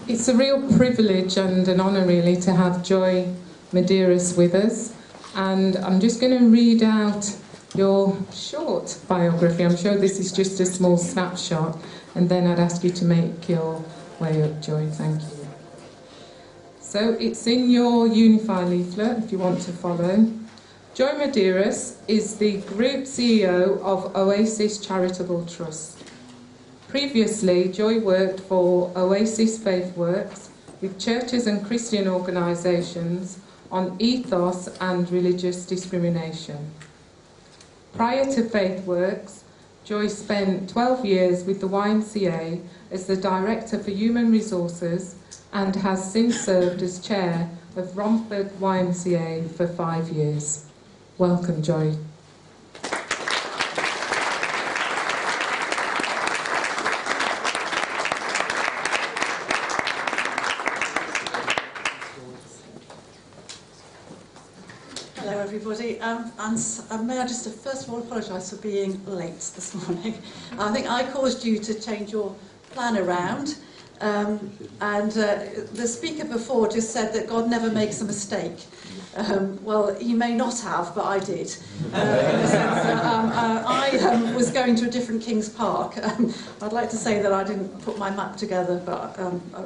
It's a real privilege and an honour really to have Joy Madeiros with us, and I'm just going to read out your short biography. I'm sure this is just a small snapshot, and then I'd ask you to make your way up, Joy. Thank you. So it's in your Unify leaflet if you want to follow. Joy Madeiros is the Group CEO of Oasis Charitable Trust. Previously, Joy worked for Oasis Faith Works with churches and Christian organisations on ethos and religious discrimination. Prior to Faith Works, Joy spent 12 years with the YMCA as the Director for Human Resources and has since served as Chair of Romford YMCA for 5 years. Welcome, Joy. Hello everybody, and may I just first of all apologise for being late this morning. I think I caused you to change your plan around, and the speaker before just said that God never makes a mistake. Well, he may not have, but I did. I was going to a different King's Park. I'd like to say that I didn't put my map together, but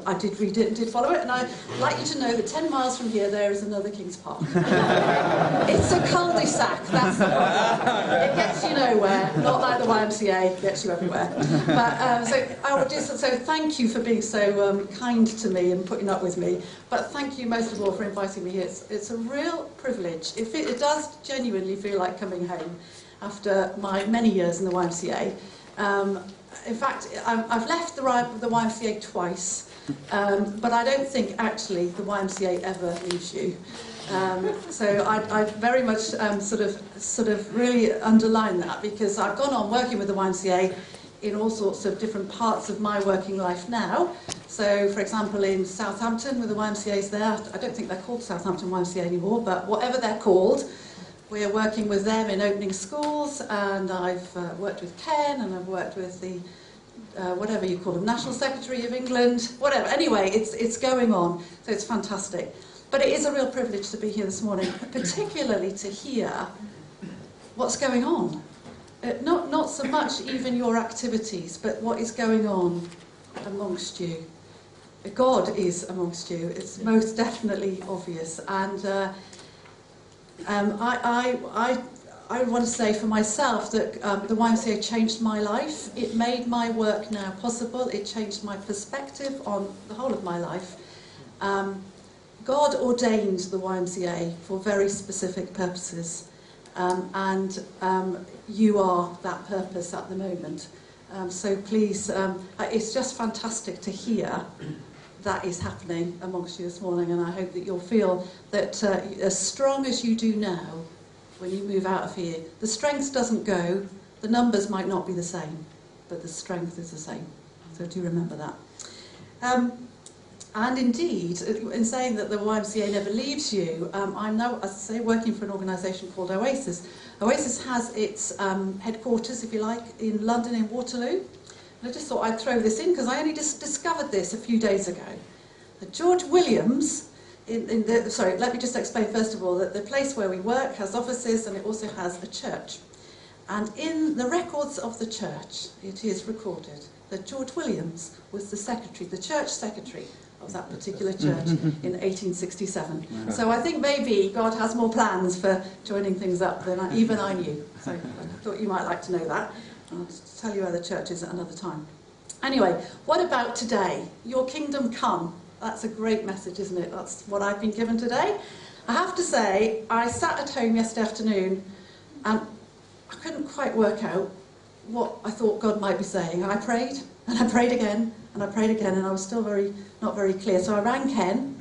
I did read it and did follow it, and I'd like you to know that 10 miles from here there is another King's Park. It's a cul-de-sac, that's the problem. It gets you nowhere, not like the YMCA, it gets you everywhere. But, so thank you for being so kind to me and putting up with me, but thank you most of all for inviting me here. It's a real privilege. It does genuinely feel like coming home after my many years in the YMCA. In fact, I've left the YMCA twice, but I don't think actually the YMCA ever leaves you. So I very much sort of really underline that, because I've gone on working with the YMCA in all sorts of different parts of my working life now. So, for example, in Southampton, with the YMCA's there, I don't think they're called Southampton YMCA anymore, but whatever they're called, we're working with them in opening schools, and I've worked with Ken, and I've worked with the, whatever you call them, National Secretary of England, whatever. Anyway, it's going on, so it's fantastic. But it is a real privilege to be here this morning, particularly to hear what's going on. Not so much even your activities, but what is going on amongst you. God is amongst you. It's most definitely obvious. And I want to say for myself that the YMCA changed my life. It made my work now possible. It changed my perspective on the whole of my life. God ordained the YMCA for very specific purposes. And you are that purpose at the moment. So please, it's just fantastic to hear that is happening amongst you this morning, and I hope that you'll feel that as strong as you do now, when you move out of here, the strength doesn't go, the numbers might not be the same, but the strength is the same. So do remember that. And indeed, in saying that the YMCA never leaves you, I'm now, as I say, working for an organisation called Oasis. Oasis has its headquarters, if you like, in London, in Waterloo. And I just thought I'd throw this in because I only just discovered this a few days ago. George Williams, sorry, let me just explain first of all that the place where we work has offices, and it also has a church. And in the records of the church, it is recorded that George Williams was the secretary, the church secretary of that particular church in 1867. So I think maybe God has more plans for joining things up than even I knew. So I thought you might like to know that. I'll tell you where the church is at another time. Anyway, what about today? Your kingdom come. That's a great message, isn't it? That's what I've been given today. I have to say, I sat at home yesterday afternoon and I couldn't quite work out what I thought God might be saying. And I prayed, and I prayed again, and I prayed again, and I was still not very clear. So I rang Ken.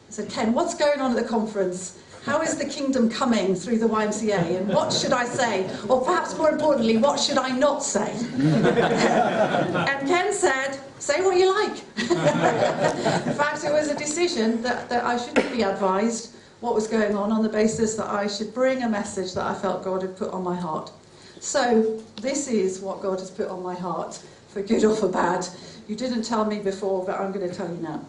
I said, Ken, what's going on at the conference? How is the kingdom coming through the YMCA? And what should I say? Or perhaps more importantly, what should I not say? And Ken said, say what you like. In fact, it was a decision that I shouldn't be advised what was going on the basis that I should bring a message that I felt God had put on my heart. So this is what God has put on my heart for good or for bad. You didn't tell me before, but I'm going to tell you now.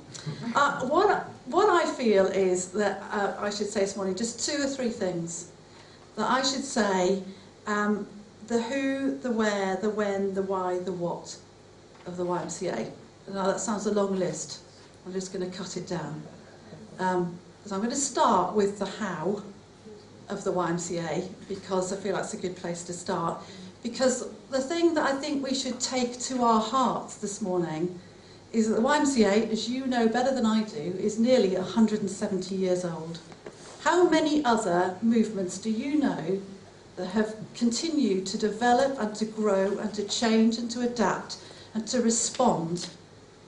What I feel is that I should say this morning, just 2 or 3 things that I should say, the who, the where, the when, the why, the what of the YMCA. Now that sounds a long list. I'm just going to cut it down. So I'm going to start with the how of the YMCA, because I feel that's a good place to start. Because the thing that I think we should take to our hearts this morning is that the YMCA, as you know better than I do, is nearly 170 years old. How many other movements do you know that have continued to develop and to grow and to change and to adapt and to respond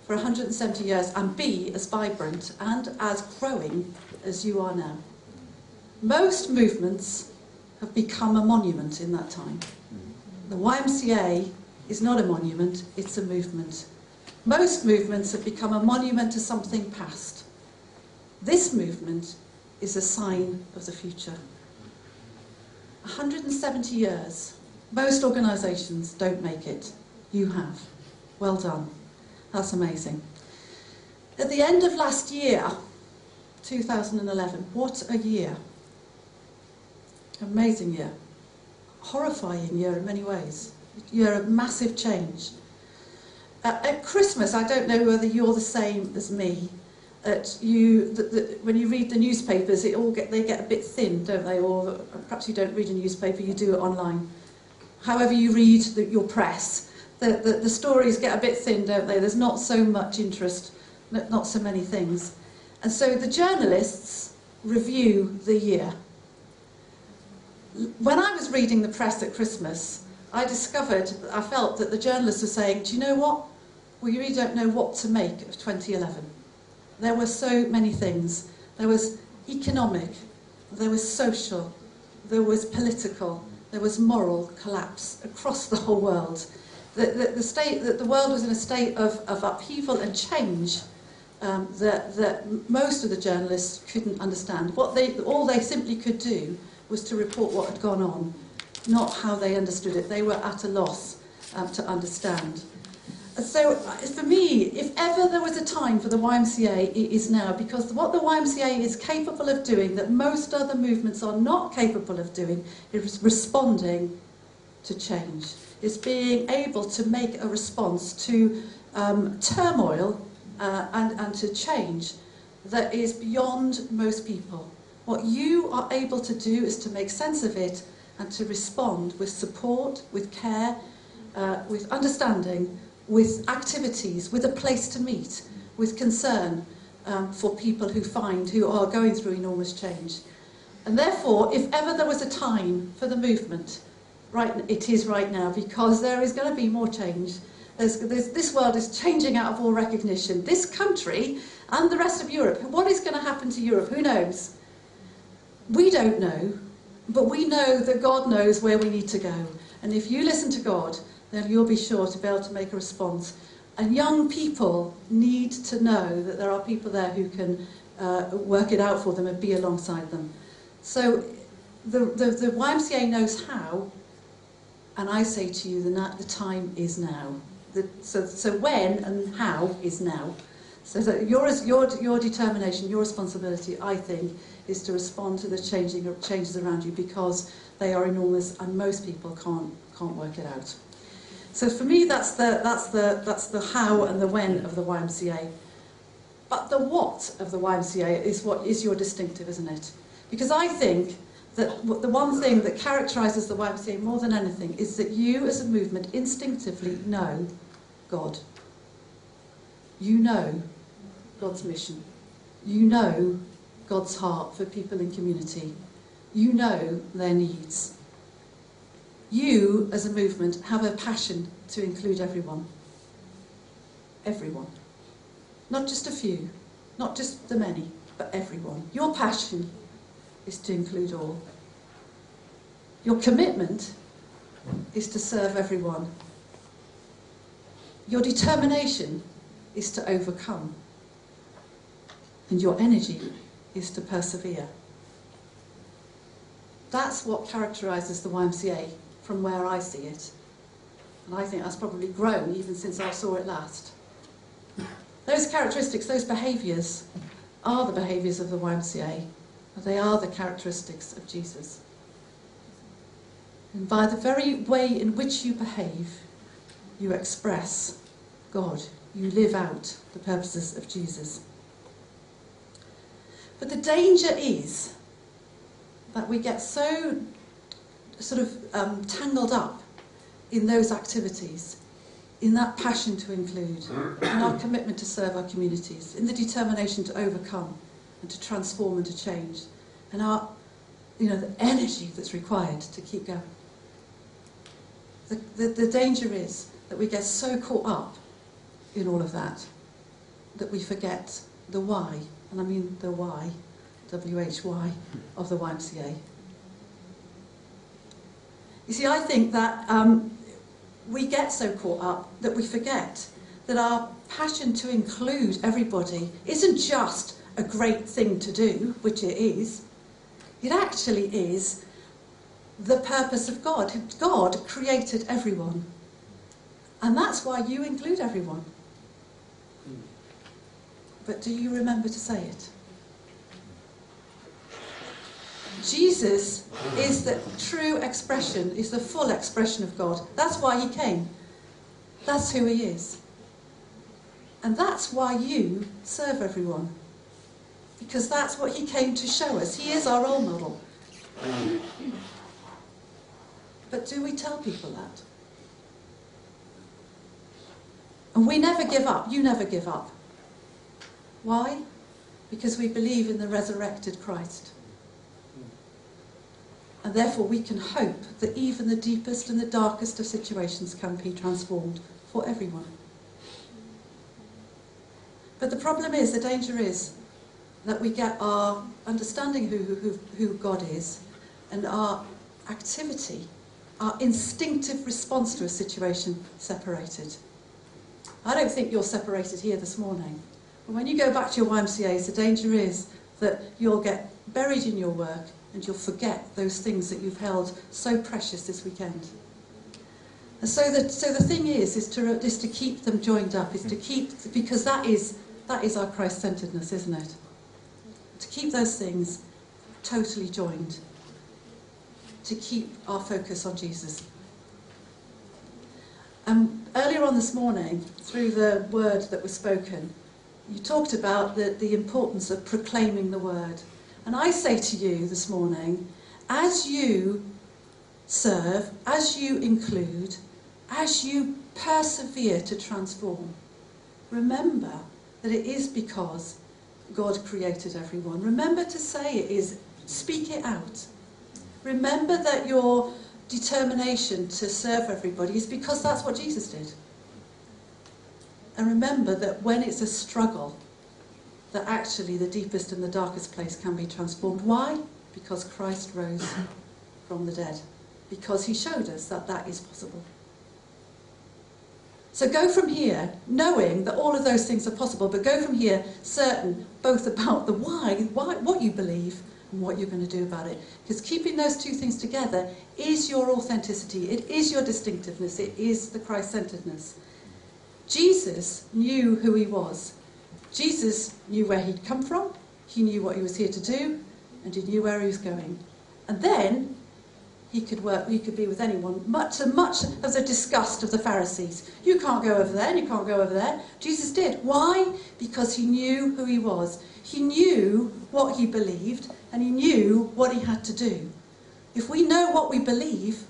for 170 years and be as vibrant and as growing as you are now? Most movements have become a monument in that time. The YMCA is not a monument, it's a movement. Most movements have become a monument to something past. This movement is a sign of the future. 170 years. Most organisations don't make it. You have. Well done. That's amazing. At the end of last year, 2011, what a year. Amazing year. Horrifying year in many ways. Year of massive change. At Christmas, I don't know whether you're the same as me, when you read the newspapers, they get a bit thin, don't they? Or perhaps you don't read a newspaper, you do it online. However you read your press, the stories get a bit thin, don't they? There's not so much interest, not so many things. And so the journalists review the year. When I was reading the press at Christmas, I felt that the journalists were saying, do you know what? We really don't know what to make of 2011. There were so many things. There was economic, there was social, there was political, there was moral collapse across the whole world. The world was in a state of upheaval and change that most of the journalists couldn't understand. All they simply could do was to report what had gone on, not how they understood it. They were at a loss to understand. So for me, if ever there was a time for the YMCA, it is now, because what the YMCA is capable of doing that most other movements are not capable of doing is responding to change. It's being able to make a response to turmoil and to change that is beyond most people. What you are able to do is to make sense of it and to respond with support, with care, with understanding, with activities, with a place to meet, with concern for people who are going through enormous change. And therefore, if ever there was a time for the movement, it is right now, because there is going to be more change. This world is changing out of all recognition. This country and the rest of Europe, what is going to happen to Europe? Who knows? We don't know, but we know that God knows where we need to go. And if you listen to God, then you'll be sure to be able to make a response. And young people need to know that there are people there who can work it out for them and be alongside them. So the YMCA knows how, and I say to you the time is now. So when and how is now. So that your determination, your responsibility, I think, is to respond to the changes around you, because they are enormous and most people can't work it out. So for me, that's the how and the when of the YMCA. But the what of the YMCA is what is your distinctive, isn't it? Because I think that the one thing that characterises the YMCA more than anything is that you, as a movement, instinctively know God. You know God's mission. You know God's heart for people in community. You know their needs. You, as a movement, have a passion to include everyone. Everyone. Not just a few, not just the many, but everyone. Your passion is to include all. Your commitment is to serve everyone. Your determination is to overcome. And your energy is to persevere. That's what characterises the YMCA from where I see it. And I think that's probably grown even since I saw it last. Those characteristics, those behaviours, are the behaviours of the YMCA. They are the characteristics of Jesus. And by the very way in which you behave, you express God. You live out the purposes of Jesus. But the danger is that we get so sort of tangled up in those activities, in that passion to include, in our commitment to serve our communities, in the determination to overcome and to transform and to change, and our, the energy that's required to keep going. The danger is that we get so caught up in all of that that we forget the why, and I mean the why, W-H-Y, of the YMCA. You see, I think that we get so caught up that we forget that our passion to include everybody isn't just a great thing to do, which it is. It actually is the purpose of God. God created everyone. And that's why you include everyone. But do you remember to say it? Jesus is the true expression, is the full expression of God. That's why he came. That's who he is. And that's why you serve everyone. Because that's what he came to show us. He is our role model. But do we tell people that? And we never give up. You never give up. Why? Because we believe in the resurrected Christ. And therefore we can hope that even the deepest and the darkest of situations can be transformed for everyone. But the problem is, the danger is, that we get our understanding who God is, and our activity, our instinctive response to a situation, separated. I don't think you're separated here this morning. But when you go back to your YMCAs, the danger is that you'll get buried in your work and you'll forget those things that you've held so precious this weekend. And so the thing is to keep them joined up, because that is our Christ-centeredness, isn't it? To keep those things totally joined, to keep our focus on Jesus. Earlier on this morning, through the word that was spoken, you talked about the importance of proclaiming the word. And I say to you this morning, as you serve, as you include, as you persevere to transform, remember that it is because God created everyone. Remember to say it is, speak it out. Remember that your determination to serve everybody is because that's what Jesus did. And remember that when it's a struggle, that actually the deepest and the darkest place can be transformed. Why? Because Christ rose from the dead. Because he showed us that that is possible. So go from here, knowing that all of those things are possible, but go from here certain both about the why, what you believe, and what you're going to do about it. Because keeping those two things together is your authenticity, it is your distinctiveness, it is the Christ-centeredness. Jesus knew who he was. Jesus knew where he'd come from, he knew what he was here to do, and he knew where he was going. And then he could be with anyone, much of the disgust of the Pharisees. You can't go over there, and you can't go over there. Jesus did. Why? Because he knew who he was. He knew what he believed, and he knew what he had to do. If we know what we believe,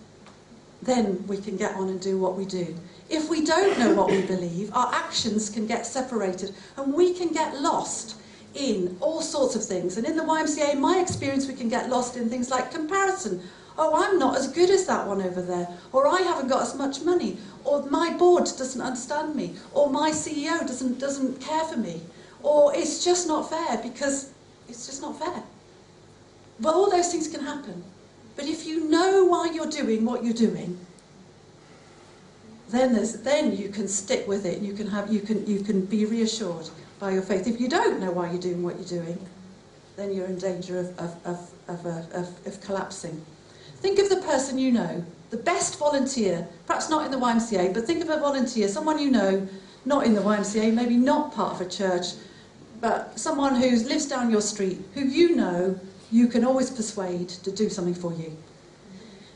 then we can get on and do what we do. If we don't know what we believe, our actions can get separated, and we can get lost in all sorts of things. And in the YMCA, in my experience, we can get lost in things like comparison. Oh, I'm not as good as that one over there, or I haven't got as much money, or my board doesn't understand me, or my CEO doesn't care for me, or it's just not fair because it's just not fair. Well, all those things can happen. But if you know why you're doing what you're doing, then you can stick with it. You can be reassured by your faith. If you don't know why you're doing what you're doing, then you're in danger of collapsing. Think of the person you know the best volunteer, perhaps not in the YMCA, but think of a volunteer, someone you know, not in the YMCA, maybe not part of a church, but someone who lives down your street, who you know you can always persuade to do something for you.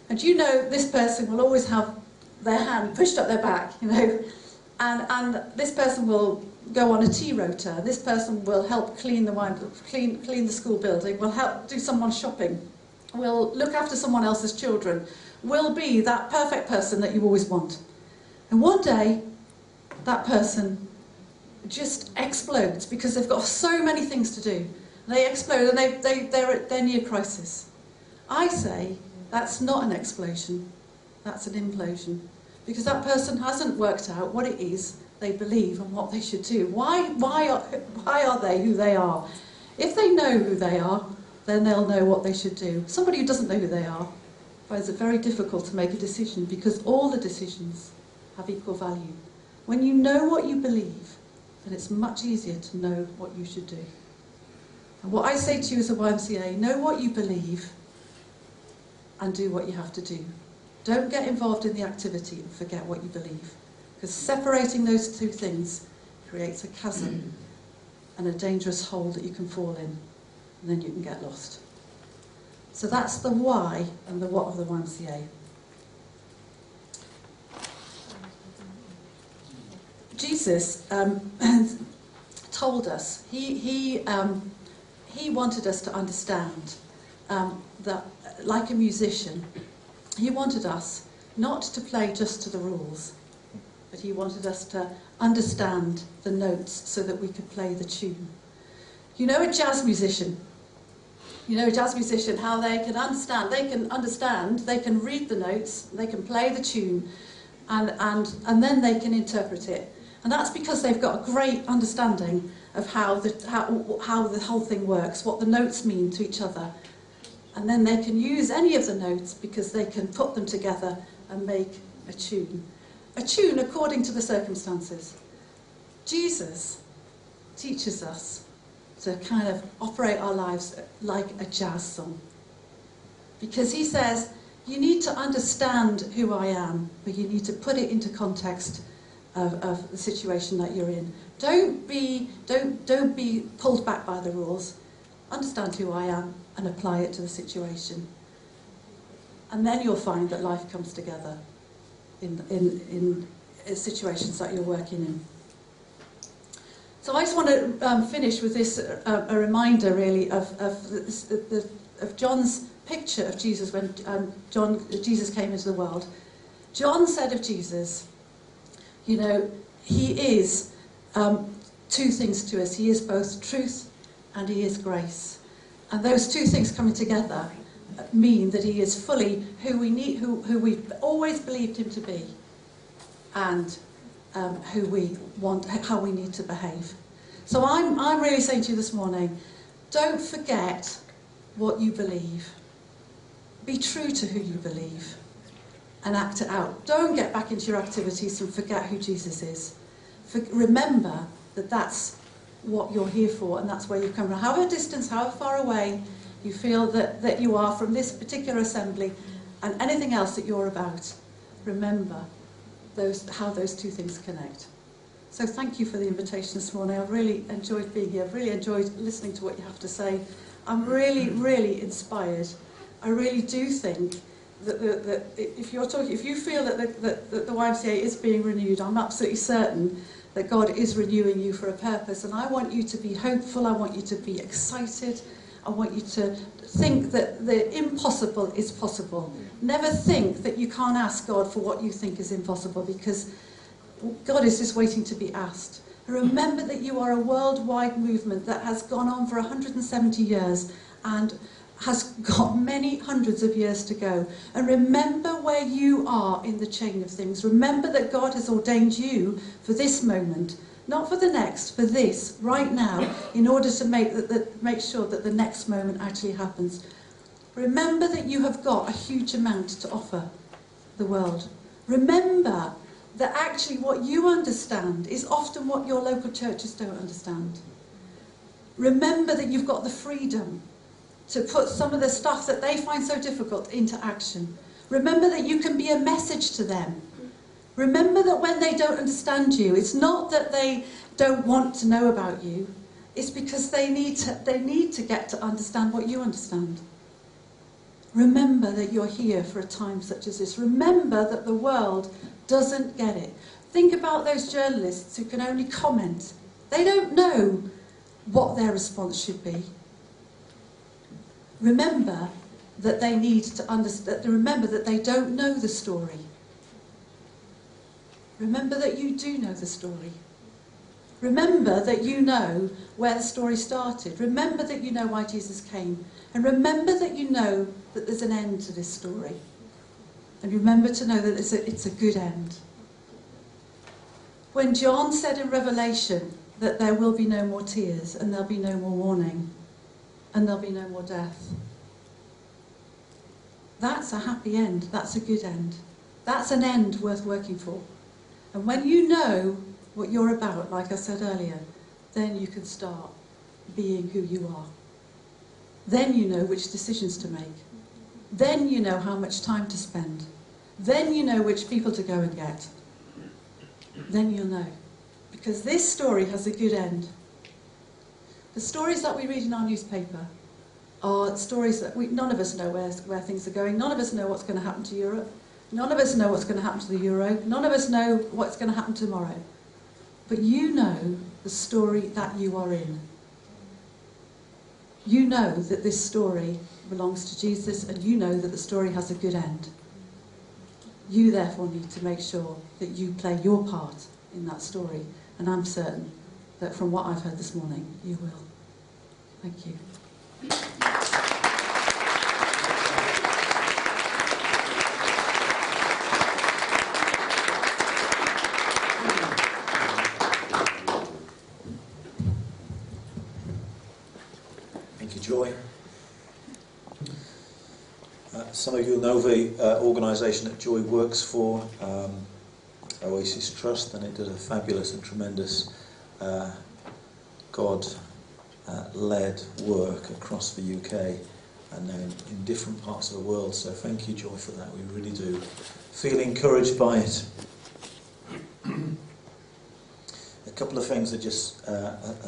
And you know this person will always have their hand pushed up their back, you know, and this person will go on a tea rota, this person will help clean the school building, will help do someone's shopping, will look after someone else's children, will be that perfect person that you always want. And one day, that person just explodes because they've got so many things to do. They explode and they're near crisis. I say that's not an explosion, that's an implosion. Because that person hasn't worked out what it is they believe and what they should do. Why are they who they are? If they know who they are, then they'll know what they should do. Somebody who doesn't know who they are finds it very difficult to make a decision because all the decisions have equal value. When you know what you believe, then it's much easier to know what you should do. And what I say to you as a YMCA, know what you believe and do what you have to do. Don't get involved in the activity and forget what you believe. Because separating those two things creates a chasm and a dangerous hole that you can fall in, and then you can get lost. So that's the why and the what of the YMCA. Jesus told us, he wanted us to understand that, like a musician, he wanted us not to play just to the rules, but he wanted us to understand the notes so that we could play the tune. You know a jazz musician? You know a jazz musician, how they can understand, they can read the notes, they can play the tune, and then they can interpret it. And that's because they've got a great understanding of how the whole thing works, what the notes mean to each other. And then they can use any of the notes because they can put them together and make a tune. A tune according to the circumstances. Jesus teaches us to kind of operate our lives like a jazz song. Because he says, you need to understand who I am, but you need to put it into context of the situation that you're in. Don't be pulled back by the rules. Understand who I am and apply it to the situation. And then you'll find that life comes together in situations that you're working in. So I just want to finish with this, a reminder really of John's picture of Jesus when Jesus came into the world. John said of Jesus, you know, he is two things to us. He is both truth and he is grace. And those two things coming together mean that he is fully who we need, who we've always believed him to be, and who we want, how we need to behave. So I'm really saying to you this morning, don't forget what you believe. Be true to who you believe and act it out. Don't get back into your activities and forget who Jesus is. Remember that that's what you're here for and that's where you come from. However distance, however far away you feel that you are from this particular assembly and anything else that you're about, remember how those two things connect. So thank you for the invitation this morning. I've really enjoyed being here. I've really enjoyed listening to what you have to say. I'm really, really inspired. I really do think that if you feel that the YMCA is being renewed, I'm absolutely certain that God is renewing you for a purpose. And I want you to be hopeful. I want you to be excited. I want you to think that the impossible is possible. Never think that you can't ask God for what you think is impossible, because God is just waiting to be asked. Remember that you are a worldwide movement that has gone on for 170 years and has got many hundreds of years to go. And remember where you are in the chain of things. Remember that God has ordained you for this moment, not for the next, for this, right now, in order to make sure that the next moment actually happens. Remember that you have got a huge amount to offer the world. Remember that actually what you understand is often what your local churches don't understand. Remember that you've got the freedom to put some of the stuff that they find so difficult into action. Remember that you can be a message to them. Remember that when they don't understand you, it's not that they don't want to know about you. It's because they need to get to understand what you understand. Remember that you're here for a time such as this. Remember that the world doesn't get it. Think about those journalists who can only comment. They don't know what their response should be. Remember that they need to understand. Remember that they don't know the story. Remember that you do know the story. Remember that you know where the story started. Remember that you know why Jesus came. And remember that you know that there's an end to this story. And remember to know that it's a good end. When John said in Revelation that there will be no more tears, and there'll be no more mourning, and there'll be no more death, that's a happy end. That's a good end. That's an end worth working for. And when you know what you're about, like I said earlier, then you can start being who you are. Then you know which decisions to make. Then you know how much time to spend. Then you know which people to go and get. Then you'll know. Because this story has a good end. The stories that we read in our newspaper are stories that none of us know where things are going. None of us know what's going to happen to Europe. None of us know what's going to happen to the euro. None of us know what's going to happen tomorrow. But you know the story that you are in. You know that this story belongs to Jesus, and you know that the story has a good end. You therefore need to make sure that you play your part in that story. And I'm certain that from what I've heard this morning, you will. Thank you. Thank you, Joy. Some of you will know the organisation that Joy works for, Oasis Trust, and it does a fabulous and tremendous God-led work across the UK and now in different parts of the world. So thank you, Joy, for that. We really do feel encouraged by it. A couple of things that just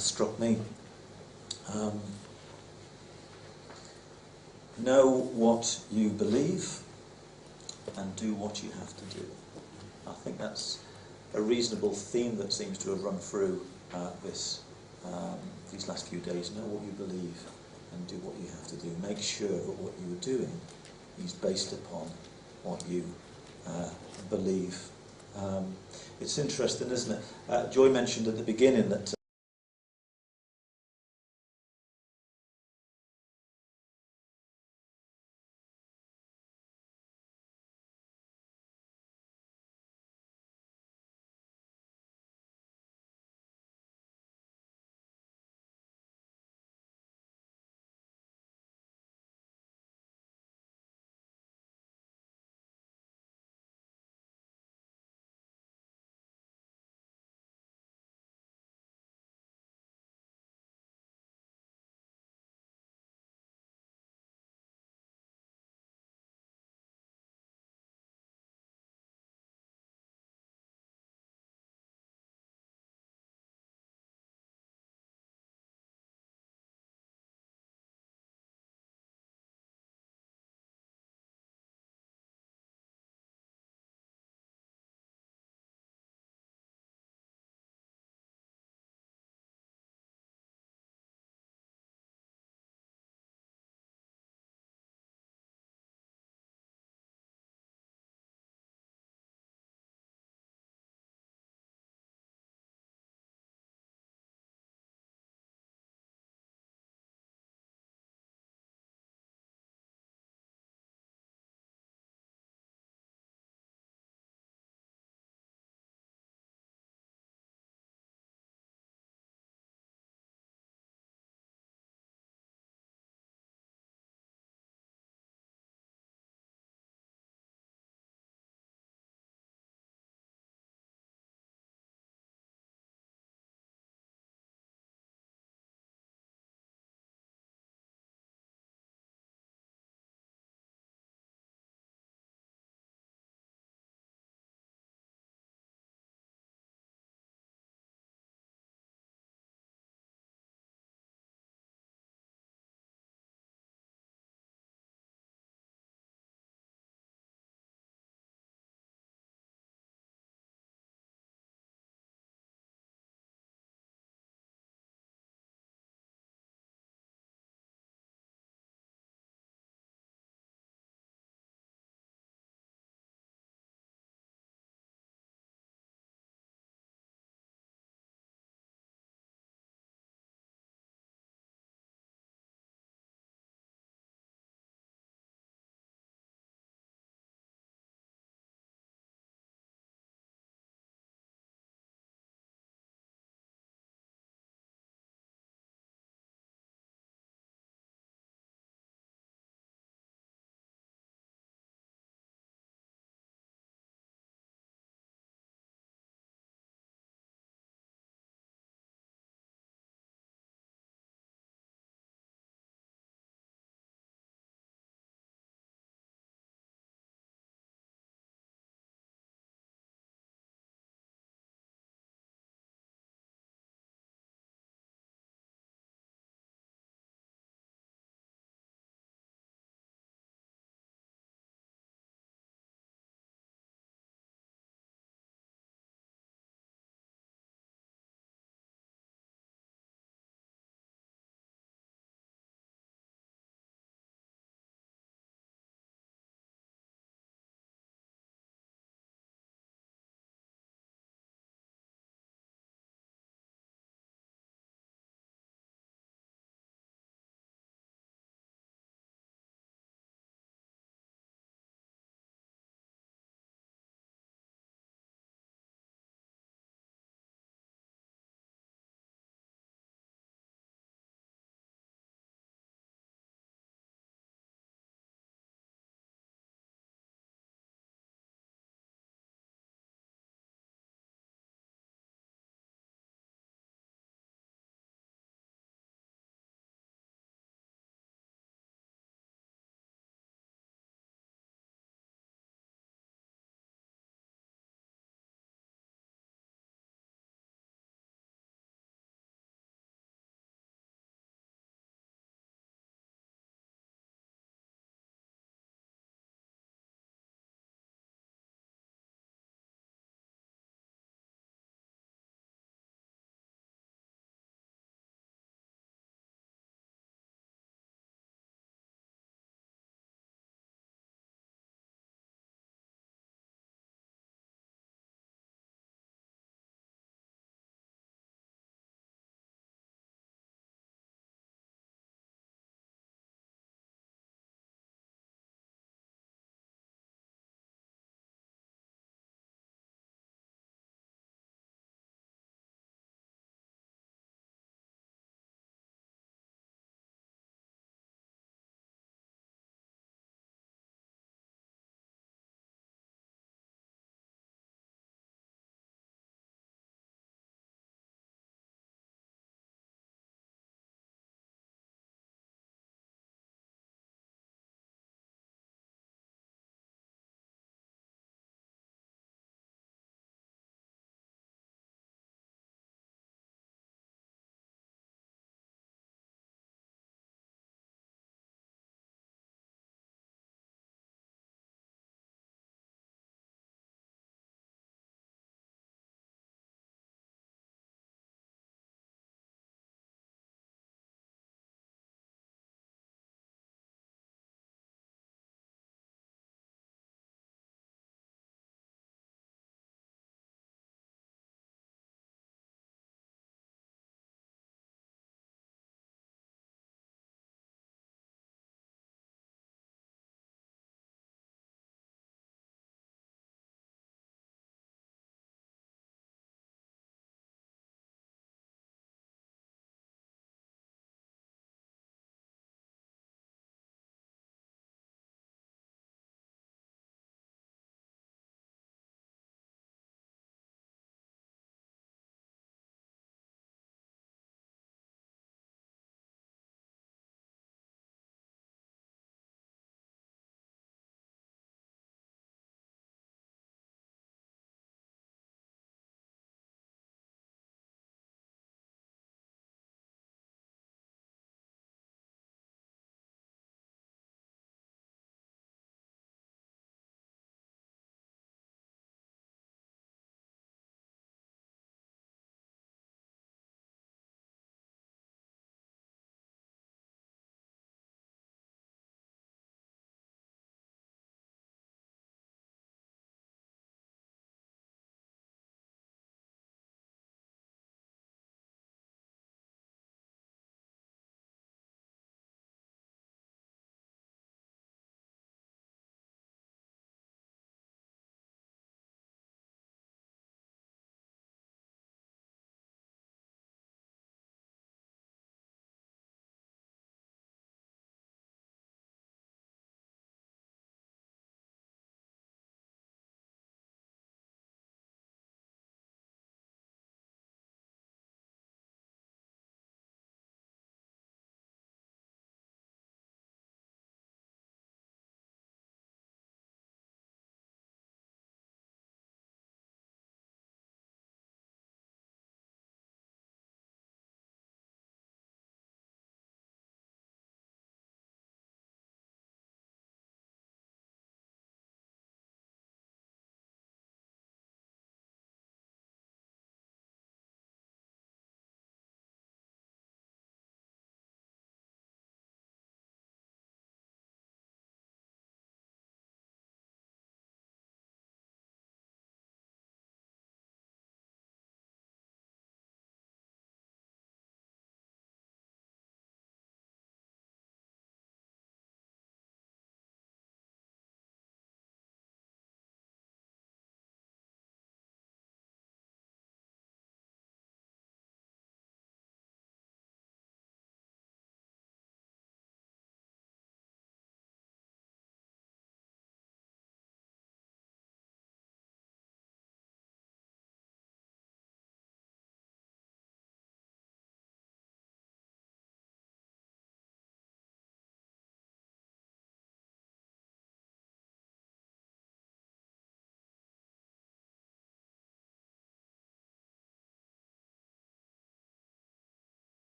struck me. Know what you believe and do what you have to do. I think that's a reasonable theme that seems to have run through these last few days. Know what you believe and do what you have to do. Make sure that what you are doing is based upon what you believe. It's interesting, isn't it? Joy mentioned at the beginning that